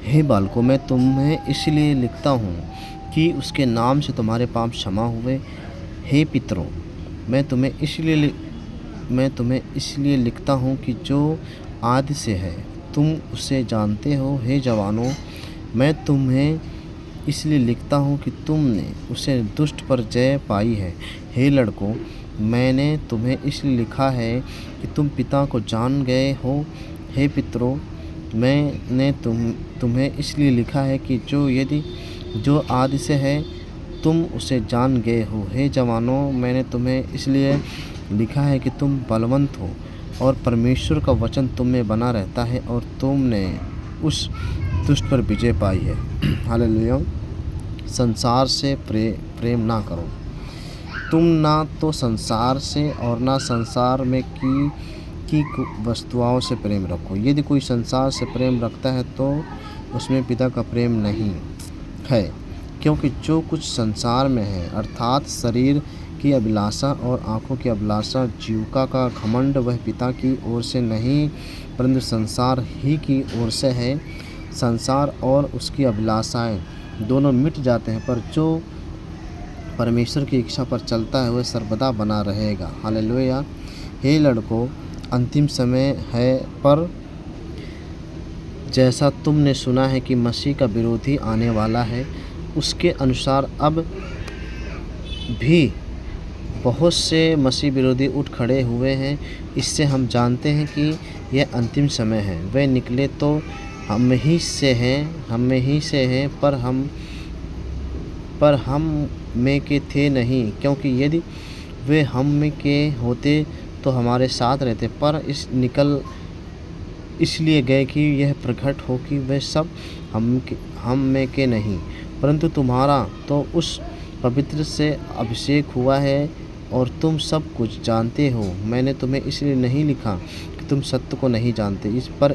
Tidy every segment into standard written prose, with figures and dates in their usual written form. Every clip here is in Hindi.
हे बालकों, मैं तुम्हें इसलिए लिखता हूँ कि उसके नाम से तुम्हारे पाप क्षमा हुए। हे पितरों, मैं तुम्हें इसलिए लिखता हूँ कि जो आदि से है तुम उसे जानते हो। हे जवानों, मैं तुम्हें इसलिए लिखता हूँ कि तुमने उसे दुष्ट पर जय पाई है। हे लड़कों, मैंने तुम्हें इसलिए लिखा है कि तुम पिता को जान गए हो। हे पितरों, मैंने तुम्हें इसलिए लिखा है कि जो आदि से है तुम उसे जान गए हो। हे जवानों, मैंने तुम्हें इसलिए लिखा है कि तुम बलवंत हो और परमेश्वर का वचन तुम में बना रहता है और तुमने उस दुष्ट पर विजय पाई है। हालेलुया। संसार से प्रेम ना करो। तुम ना तो संसार से और ना संसार में की वस्तुओं से प्रेम रखो। यदि कोई संसार से प्रेम रखता है तो उसमें पिता का प्रेम नहीं है, क्योंकि जो कुछ संसार में है अर्थात शरीर की अभिलाषा और आँखों की अभिलाषा, जीविका का घमंड, वह पिता की ओर से नहीं परंतु संसार ही की ओर से है। संसार और उसकी अभिलाषाएं दोनों मिट जाते हैं, पर जो परमेश्वर की इच्छा पर चलता है वह सर्वदा बना रहेगा। हालेलुया। हे लड़कों, अंतिम समय है, पर जैसा तुमने सुना है कि मसीह का विरोधी आने वाला है, उसके अनुसार अब भी बहुत से मसीह विरोधी उठ खड़े हुए हैं। इससे हम जानते हैं कि यह अंतिम समय है। वे निकले तो हम ही से हैं, पर हम में के थे नहीं, क्योंकि यदि वे हम में के होते तो हमारे साथ रहते। पर इसलिए गए कि यह प्रकट हो कि वे सब हम में के नहीं, परंतु तुम्हारा तो उस पवित्र से अभिषेक हुआ है और तुम सब कुछ जानते हो। मैंने तुम्हें इसलिए नहीं लिखा कि तुम सत्य को नहीं जानते, पर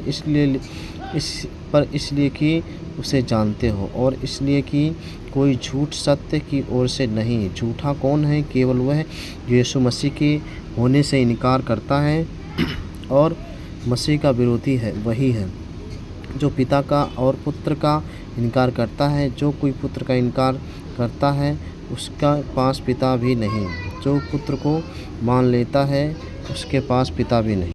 इसलिए कि उसे जानते हो, और इसलिए कि कोई झूठ सत्य की ओर से नहीं। झूठा कौन है? केवल वह जो यीशु मसीह के होने से इनकार करता है और मसीह का विरोधी है वही है। जो पिता का और पुत्र का इनकार करता है, जो कोई पुत्र का इनकार करता है उसका पास पिता भी नहीं। जो पुत्र को मान लेता है उसके पास पिता भी नहीं।